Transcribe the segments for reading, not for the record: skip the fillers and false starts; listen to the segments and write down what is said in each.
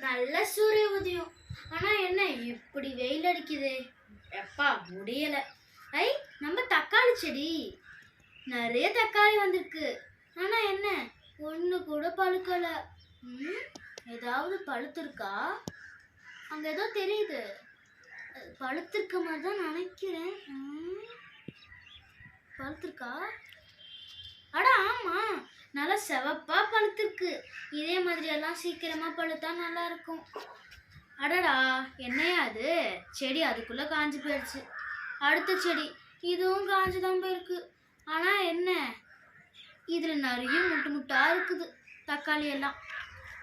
நல்ல சூரிய உதயம். ஆனா என்ன இப்படி வெயில் அடிக்குது? எப்பா முடியல. ஐ, நம்ம தக்காளி செடி நிறைய தக்காளி வந்திருக்கு. ஆனா என்ன ஒண்ணு கூட பழுக்கல. ஏதாவது பழுத்திருக்கா? அங்க ஏதோ தெரியுது. பழுத்திருக்க மாதிரி தான் நினைக்கிறேன். பழுத்திருக்கா? அட ஆமா, நல்லா செவப்பா பழுத்திருக்கு. இதே மாதிரி எல்லாம் சீக்கிரமா பழுத்தா நல்லா இருக்கும். அடடா, என்னையா அது? செடி அதுக்குள்ள காஞ்சு போயிடுச்சு. அடுத்த செடி இதுவும் காஞ்சுதான் போயிருக்கு. ஆனா என்ன, இதுல நிறைய முட்டு முட்டா இருக்குது தக்காளி எல்லாம்.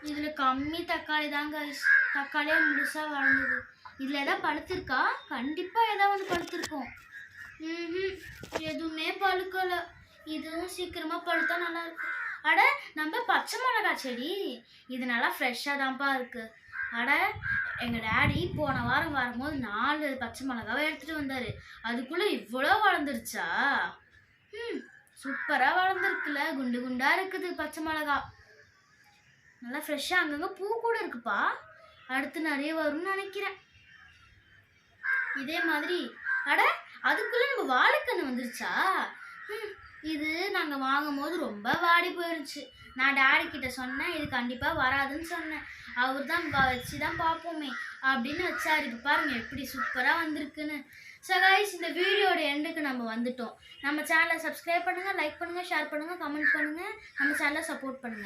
இதுல கம்மி தக்காளி தாங்க, தக்காளியே முழுசா வளர்ந்தது. இதுல ஏதாவது பழுத்திருக்கா? கண்டிப்பா ஏதாவது ஒன்று பழுத்திருக்கும். எதுவுமே பழுக்கல. இதுவும் சீக்கிரமா பழுத்தா நல்லா இருக்கும். அட, நம்ம பச்சை மிளகாய் செடி இது நல்லா ஃப்ரெஷ்ஷாக தான்ப்பா இருக்கு. அட, எங்கள் டேடி போன வாரம் வரும்போது 4 பச்சை மிளகாவை எடுத்துகிட்டு வந்தார். அதுக்குள்ளே இவ்வளோ வளர்ந்துருச்சா? சூப்பராக வளர்ந்துருக்குல்ல, குண்டு குண்டாக இருக்குது பச்சை மிளகா. நல்லா ஃப்ரெஷ்ஷாக அங்கங்கே பூ கூட இருக்குப்பா. அடுத்து நிறைய வரும்னு நினைக்கிறேன். இதே மாதிரி அட, அதுக்குள்ளே நம்ம வாழைக்கன்று வந்துருச்சா? இது நாங்கள் வாங்கும் போது ரொம்ப வாடி போயிடுச்சு. நான் டேடி கிட்ட சொன்னேன், இது கண்டிப்பாக வராதுன்னு சொன்னேன். அவர் தான் வச்சு தான் பார்ப்போமே அப்படின்னு வச்சார். இப்போ பாருங்கள் எப்படி சூப்பராக வந்திருக்குன்னு. ஸோ கைஸ், இந்த வீடியோட எண்டுக்கு நம்ம வந்துட்டோம். நம்ம சேனலை சப்ஸ்கிரைப் பண்ணுங்கள், லைக் பண்ணுங்கள், ஷேர் பண்ணுங்கள், கமெண்ட் பண்ணுங்கள், நம்ம சேனலை சப்போர்ட் பண்ணுங்கள்.